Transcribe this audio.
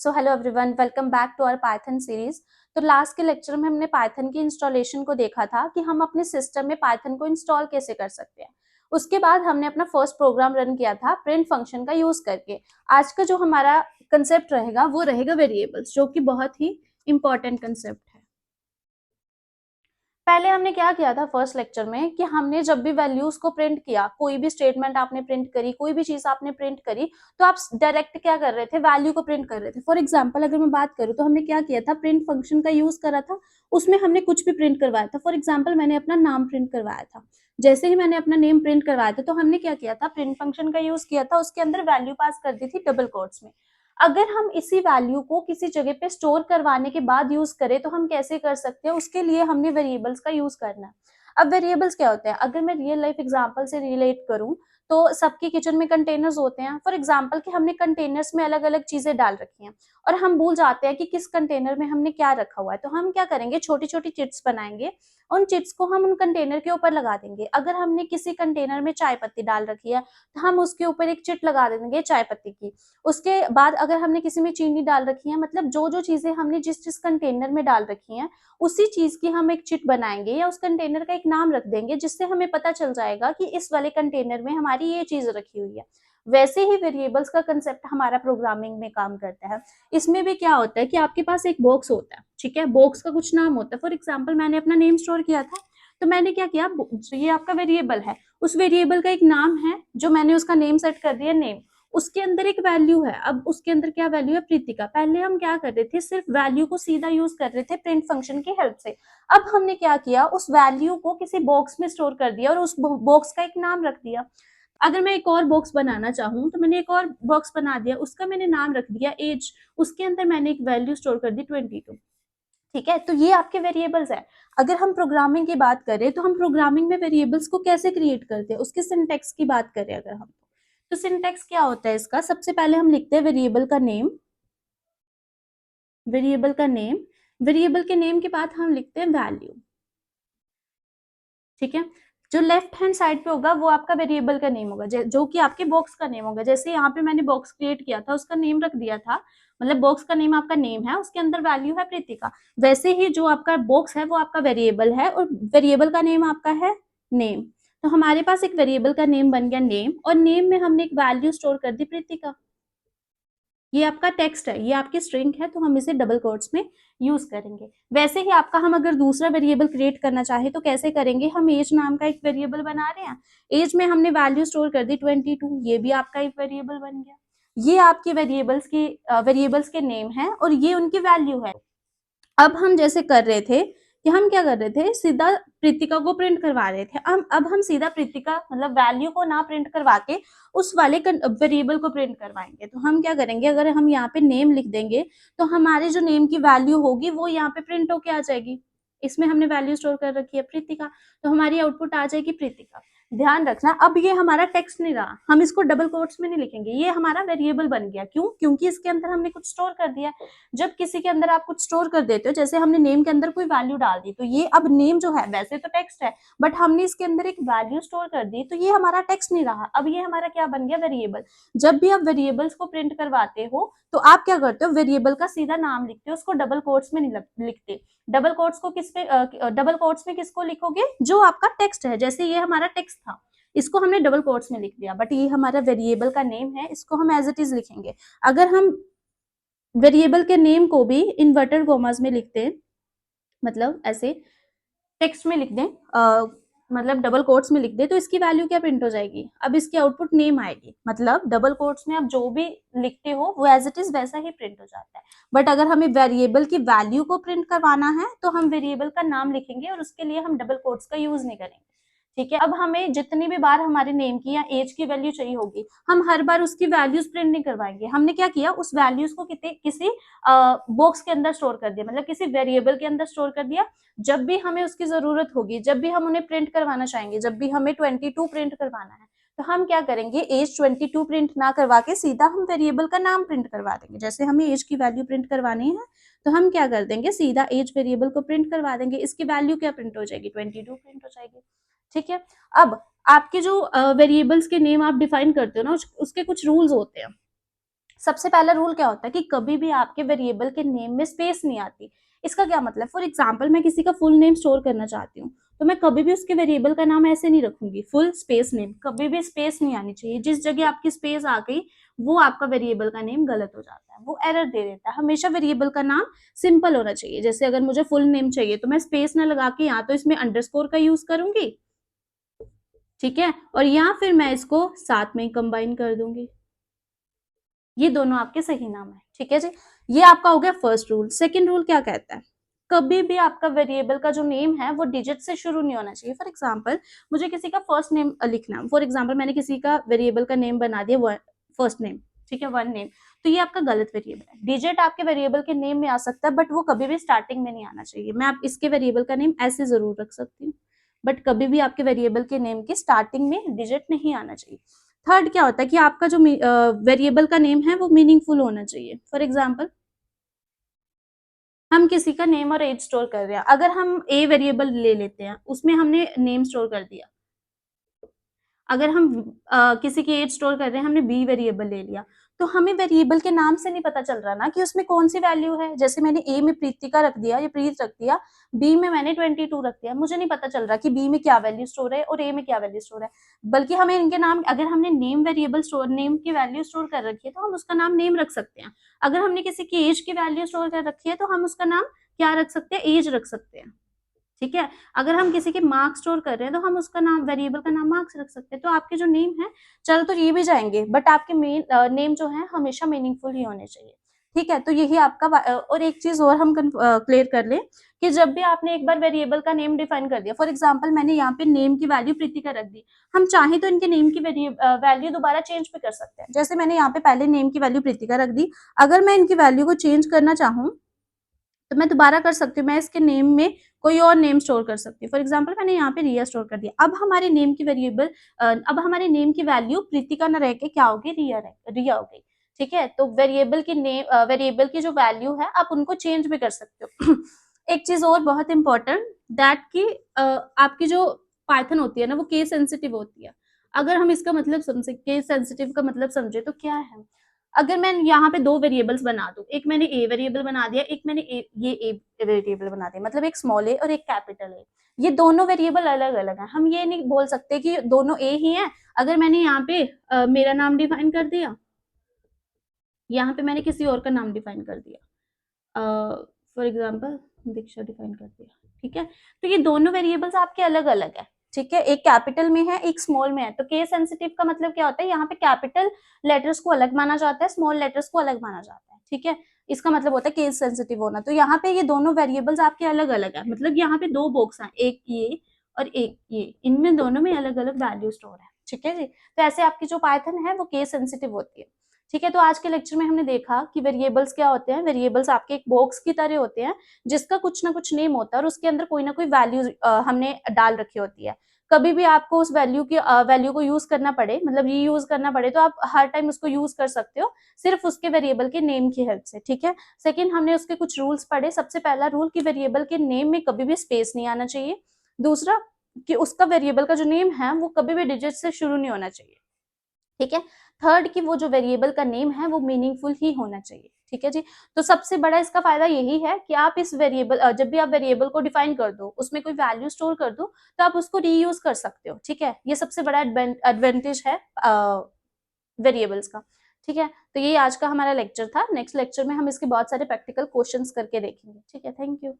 So hello everyone, welcome back to our Python series. तो last के lecture में हमने पाइथन की इंस्टॉलेशन को देखा था कि हम अपने सिस्टम में पाइथन को इंस्टॉल कैसे कर सकते हैं। उसके बाद हमने अपना फर्स्ट प्रोग्राम रन किया था प्रिंट फंक्शन का यूज करके। आज का जो हमारा कंसेप्ट रहेगा वो रहेगा वेरिएबल्स, जो कि बहुत ही इंपॉर्टेंट कंसेप्ट है। पहले हमने क्या किया था फर्स्ट लेक्चर में कि हमने जब भी वैल्यूज को प्रिंट किया, कोई भी स्टेटमेंट आपने प्रिंट करी, कोई भी चीज आपने प्रिंट करी, तो आप डायरेक्ट क्या कर रहे थे, वैल्यू को प्रिंट कर रहे थे। फॉर एग्जांपल अगर मैं बात करूँ तो हमने क्या किया था, प्रिंट फंक्शन का यूज करा था। उसमें हमने कुछ भी प्रिंट करवाया था। फॉर एग्जाम्पल मैंने अपना नाम प्रिंट करवाया था। जैसे ही मैंने अपना नेम प्रिंट करवाया था तो हमने क्या किया था, प्रिंट फंक्शन का यूज किया था। उसके अंदर वैल्यू पास कर दी थी डबल कोट्स में। अगर हम इसी वैल्यू को किसी जगह पे स्टोर करवाने के बाद यूज करें तो हम कैसे कर सकते हैं, उसके लिए हमने वेरिएबल्स का यूज करना है। अब वेरिएबल्स क्या होते हैं, अगर मैं रियल लाइफ एग्जांपल से रिलेट करूं तो सबके किचन में कंटेनर्स होते हैं। फॉर एग्जांपल कि हमने कंटेनर्स में अलग अलग चीजें डाल रखी हैं और हम भूल जाते हैं कि किस कंटेनर में हमने क्या रखा हुआ है। तो हम क्या करेंगे, छोटी छोटी चिट्स बनाएंगे। उन चिट्स को हम उन कंटेनर के ऊपर लगा देंगे। अगर हमने किसी कंटेनर में चाय पत्ती डाल रखी है तो हम उसके ऊपर एक चिट लगा देंगे चाय पत्ती की। उसके बाद अगर हमने किसी में चीनी डाल रखी है, मतलब जो जो चीजें हमने जिस जिस कंटेनर में डाल रखी हैं उसी चीज की हम एक चिट बनाएंगे या उस कंटेनर का एक नाम रख देंगे, जिससे हमें पता चल जाएगा कि इस वाले कंटेनर में हमारी ये चीज रखी हुई है। वैसे ही वेरिएबल्स का कंसेप्ट हमारा प्रोग्रामिंग में काम करता है। इसमें भी क्या होता है कि आपके पास एक बॉक्स होता है, ठीक है, बॉक्स का कुछ नाम होता है। फॉर एग्जाम्पल मैंने अपना नेम स्टोर किया था, तो मैंने क्या किया, ये आपका वेरिएबल है, उस वेरिएबल का एक नाम है जो मैंने उसका नेम सेट कर दिया नेम। उसके अंदर एक वैल्यू है। अब उसके अंदर क्या वैल्यू है, प्रीतिका। पहले हम क्या कर रहे थे, सिर्फ वैल्यू को सीधा यूज कर रहे थे प्रिंट फंक्शन की हेल्प से। अब हमने क्या किया, उस वैल्यू को किसी बॉक्स में स्टोर कर दिया और उस बॉक्स का एक नाम रख दिया। अगर मैं एक और बॉक्स बनाना चाहूँ तो मैंने एक और बॉक्स बना दिया, उसका मैंने नाम रख दिया एज। उसके अंदर मैंने एक वैल्यू स्टोर कर दी 22। ठीक है, तो ये आपके वेरिएबल्स है। अगर हम प्रोग्रामिंग की बात करें तो हम प्रोग्रामिंग में वेरिएबल्स को कैसे क्रिएट करते हैं, उसके सिंटैक्स की बात करें अगर हम, तो सिंटैक्स क्या होता है इसका, सबसे पहले हम लिखते हैं वेरिएबल का नेम। वेरिएबल का नेम, वेरिएबल के नेम के बाद हम लिखते हैं वैल्यू। ठीक है, जो लेफ्ट हैंड साइड पे होगा वो आपका वेरिएबल का नेम होगा, जो कि आपके बॉक्स का नेम होगा। जैसे यहाँ पे मैंने बॉक्स क्रिएट किया था, उसका नेम रख दिया था, मतलब बॉक्स का नेम आपका नेम है, उसके अंदर वैल्यू है प्रीतिका। वैसे ही जो आपका बॉक्स है वो आपका वेरिएबल है और वेरिएबल का नेम आपका है नेम। तो हमारे पास एक वेरिएबल का नेम बन गया नेम, और नेम में हमने एक वैल्यू स्टोर कर दी प्रीतिका। ये आपका टेक्स्ट है, ये आपकी स्ट्रिंग है, तो हम इसे डबल कोट्स में यूज करेंगे। वैसे ही आपका, हम अगर दूसरा वेरिएबल क्रिएट करना चाहे तो कैसे करेंगे, हम एज नाम का एक वेरिएबल बना रहे हैं। एज में हमने वैल्यू स्टोर कर दी 22, ये भी आपका एक वेरिएबल बन गया। ये आपके वेरिएबल्स के नेम है और ये उनकी वैल्यू है। अब हम जैसे कर रहे थे कि हम क्या कर रहे थे, सीधा प्रीतिका को प्रिंट करवा रहे थे। अब हम सीधा प्रीतिका मतलब वैल्यू को ना प्रिंट करवा के उस वाले वेरिएबल को प्रिंट करवाएंगे। तो हम क्या करेंगे, अगर हम यहाँ पे नेम लिख देंगे तो हमारे जो नेम की वैल्यू होगी वो यहाँ पे प्रिंट होके आ जाएगी। इसमें हमने वैल्यू स्टोर कर रखी है प्रीतिका, तो हमारी आउटपुट आ जाएगी प्रीतिका। ध्यान रखना, अब ये हमारा टेक्स्ट नहीं रहा, हम इसको डबल कोट्स में नहीं लिखेंगे, ये हमारा वेरिएबल बन गया। क्यों? क्योंकि इसके अंदर हमने कुछ स्टोर कर दिया। जब किसी के अंदर आप कुछ स्टोर कर देते हो, जैसे हमने नेम के अंदर कोई वैल्यू डाल दी, तो ये अब नेम जो है वैसे तो टेक्स्ट है, बट हमने इसके अंदर एक वैल्यू स्टोर कर दी, तो ये हमारा टेक्स्ट नहीं रहा, अब ये हमारा क्या बन गया, वेरिएबल। जब भी आप वेरिएबल्स को प्रिंट करवाते हो तो आप क्या करते हो, वेरिएबल का सीधा नाम लिखते हो, उसको डबल कोट्स में नहीं लिखते। डबल कोट्स को किस पे, डबल कोट्स में किसको लिखोगे, जो आपका टेक्स्ट है। जैसे ये हमारा टेक्स्ट था, इसको हमने डबल कोट्स में लिख दिया, बट ये हमारा वेरिएबल का नेम है, इसको हम एज इट इज लिखेंगे। अगर हम वेरिएबल के नेम को भी इन्वर्टेड कॉमास में लिखते हैं, मतलब ऐसे टेक्स्ट में लिख दें, मतलब डबल कोट्स में लिख दें, तो इसकी वैल्यू क्या प्रिंट हो जाएगी, अब इसकी आउटपुट नेम आएगी। मतलब डबल कोट्स में आप जो भी लिखते हो वो एज इट इज वैसा ही प्रिंट हो जाता है। बट अगर हमें वेरिएबल की वैल्यू को प्रिंट करवाना है तो हम वेरिएबल का नाम लिखेंगे और उसके लिए हम डबल कोट्स का यूज नहीं करेंगे। ठीक है, अब हमें जितनी भी बार हमारे नेम की या एज की वैल्यू चाहिए होगी, हम हर बार उसकी वैल्यूज प्रिंट नहीं करवाएंगे। हमने क्या किया, उस वैल्यूज को किसी बॉक्स के अंदर स्टोर कर दिया, मतलब किसी वेरिएबल के अंदर स्टोर कर दिया। जब भी हमें उसकी जरूरत होगी, जब भी हम उन्हें प्रिंट करवाना चाहेंगे, जब भी हमें 22 प्रिंट करवाना है, तो हम क्या करेंगे, एज 22 प्रिंट ना करवा के सीधा हम वेरिएबल का नाम प्रिंट करवा देंगे। जैसे हमें एज की वैल्यू प्रिंट करवानी है तो हम क्या कर देंगे, सीधा एज वेरिएबल को प्रिंट करवा देंगे, इसकी वैल्यू क्या प्रिंट हो जाएगी, 22 प्रिंट हो जाएगी। ठीक है, अब आपके जो वेरिएबल्स के नेम आप डिफाइन करते हो ना, उसके कुछ रूल्स होते हैं। सबसे पहला रूल क्या होता है कि कभी भी आपके वेरिएबल के नेम में स्पेस नहीं आती। इसका क्या मतलब, फॉर एग्जाम्पल मैं किसी का फुल नेम स्टोर करना चाहती हूँ, तो मैं कभी भी उसके वेरिएबल का नाम ऐसे नहीं रखूंगी फुल स्पेस नेम, कभी भी स्पेस नहीं आनी चाहिए। जिस जगह आपकी स्पेस आ गई वो आपका वेरिएबल का नेम गलत हो जाता है, वो एरर दे देता है। हमेशा वेरिएबल का नाम सिंपल होना चाहिए। जैसे अगर मुझे फुल नेम चाहिए तो मैं स्पेस ना लगा के या तो इसमें अंडरस्कोर का यूज करूंगी, ठीक है, और या फिर मैं इसको साथ में कंबाइन कर दूंगी। ये दोनों आपके सही नाम है, ठीक है जी। ये आपका हो गया फर्स्ट रूल। सेकंड रूल क्या कहता है, कभी भी आपका वेरिएबल का जो नेम है वो डिजिट से शुरू नहीं होना चाहिए। फॉर एग्जाम्पल मुझे किसी का फर्स्ट नेम लिखना है, फॉर एग्जाम्पल मैंने किसी का वेरिएबल का नेम बना दिया फर्स्ट नेम, ठीक है, वन नेम, तो ये आपका गलत वेरिएबल है। डिजिट आपके वेरिएबल के नेम में आ सकता है बट वो कभी भी स्टार्टिंग में नहीं आना चाहिए। मैं आप इसके वेरिएबल का नेम ऐसे जरूर रख सकती हूँ बट कभी भी आपके वेरिएबल के नेम की स्टार्टिंग में डिजिट नहीं आना चाहिए। थर्ड क्या होता है कि आपका जो वेरिएबल का नेम है वो मीनिंगफुल होना चाहिए। फॉर एग्जाम्पल हम किसी का नेम और एज स्टोर कर रहे हैं, अगर हम ए वेरिएबल ले लेते हैं उसमें हमने नेम स्टोर कर दिया, अगर हम किसी की एज स्टोर कर रहे हैं हमने बी वेरिएबल ले लिया, तो हमें वेरिएबल के नाम से नहीं पता चल रहा ना कि उसमें कौन सी वैल्यू है। जैसे मैंने ए में प्रीतिका रख दिया या प्रीत रख दिया, बी में मैंने 22 रख दिया, मुझे नहीं पता चल रहा कि बी में क्या वैल्यू स्टोर है और ए में क्या वैल्यू स्टोर है। बल्कि हमें इनके नाम, अगर हमने नेम वेरिएबल स्टोर, नेम की वैल्यू स्टोर कर रखी है तो हम उसका नाम नेम रख सकते हैं। अगर हमने किसी की एज की वैल्यू स्टोर कर रखी है तो हम उसका नाम क्या रख सकते हैं, एज रख सकते हैं, ठीक है। अगर हम किसी के मार्क्स स्टोर कर रहे हैं तो हम उसका नाम, वेरिएबल का नाम मार्क्स रख सकते हैं। तो आपके जो नेम है चल तो ये भी जाएंगे बट आपके मेन नेम जो है हमेशा मीनिंगफुल ही होने चाहिए, ठीक है। तो यही आपका और एक चीज और हम क्लियर कर लें कि जब भी आपने एक बार वेरिएबल का नेम डिफाइन कर दिया, फॉर एग्जाम्पल मैंने यहाँ पे नेम की वैल्यू प्रीतिका रख दी, हम चाहे तो इनके नेम की वैल्यू दोबारा चेंज भी कर सकते हैं। जैसे मैंने यहाँ पे पहले नेम की वैल्यू प्रीतिका रख दी, अगर मैं इनकी वैल्यू को चेंज करना चाहूँ तो मैं दोबारा कर सकती हूँ, मैं इसके नेम में कोई और नेम स्टोर कर सकती हूँ। फॉर एग्जाम्पल मैंने यहाँ पे रिया स्टोर कर दिया, अब हमारे नेम की वेरिएबल अब हमारे नेम की वैल्यू प्रीतिका न रह के क्या होगी, रिया हो गई, ठीक है। तो वेरिएबल की नेम, वेरिएबल की जो वैल्यू है आप उनको चेंज भी कर सकते हो। एक चीज और बहुत इंपॉर्टेंट, दैट की आपकी जो पाइथन होती है ना वो केस सेंसिटिव होती है। अगर हम इसका मतलब समझे, केस सेंसिटिव का मतलब समझे तो क्या है, अगर मैं यहाँ पे दो वेरिएबल्स बना दूं, एक मैंने ए वेरिएबल बना दिया, एक मैंने ये ए वेरिएबल बना दिया, मतलब एक स्मॉल ए और एक कैपिटल ए, ये दोनों वेरिएबल अलग अलग हैं। हम ये नहीं बोल सकते कि दोनों ए ही हैं। अगर मैंने यहाँ पे मेरा नाम डिफाइन कर दिया, यहाँ पे मैंने किसी और का नाम डिफाइन कर दिया, फॉर एग्जाम्पल दीक्षा डिफाइन कर दिया, ठीक है, तो ये दोनों वेरिएबल्स आपके अलग अलग है, ठीक है। एक कैपिटल में है एक स्मॉल में है, तो केस सेंसिटिव का मतलब क्या होता है, यहाँ पे कैपिटल लेटर्स को अलग माना जाता है, स्मॉल लेटर्स को अलग माना जाता है, ठीक है। इसका मतलब होता है केस सेंसिटिव होना। तो यहाँ पे ये दोनों वेरिएबल्स आपके अलग अलग है, मतलब यहाँ पे दो बॉक्स हैं, एक ये और एक ये, इनमें दोनों में अलग अलग वैल्यू स्टोर है, ठीक है जी। तो ऐसे आपकी जो पाइथन है वो केस सेंसिटिव होती है, ठीक है। तो आज के लेक्चर में हमने देखा कि वेरिएबल्स क्या होते हैं। वेरिएबल्स आपके एक बॉक्स की तरह होते हैं जिसका कुछ ना कुछ नेम होता है और उसके अंदर कोई ना कोई वैल्यू हमने डाल रखी होती है। कभी भी आपको उस वैल्यू को यूज करना पड़े, मतलब रीयूज करना पड़े, तो आप हर टाइम उसको यूज कर सकते हो सिर्फ उसके वेरिएबल के नेम की हेल्प से, ठीक है। सेकंड, हमने उसके कुछ रूल्स पढ़े। सबसे पहला रूल कि वेरिएबल के नेम में कभी भी स्पेस नहीं आना चाहिए। दूसरा कि उसका वेरिएबल का जो नेम है वो कभी भी डिजिट से शुरू नहीं होना चाहिए, ठीक है। थर्ड कि वो जो वेरिएबल का नेम है वो मीनिंगफुल ही होना चाहिए, ठीक है जी। तो सबसे बड़ा इसका फायदा यही है कि आप इस वेरिएबल, जब भी आप वेरिएबल को डिफाइन कर दो, उसमें कोई वैल्यू स्टोर कर दो, तो आप उसको रीयूज कर सकते हो, ठीक है। ये सबसे बड़ा एडवांटेज है वेरिएबल्स का, ठीक है। तो ये आज का हमारा लेक्चर था। नेक्स्ट लेक्चर में हम इसके बहुत सारे प्रैक्टिकल क्वेश्चंस करके देखेंगे, ठीक है। Thank you.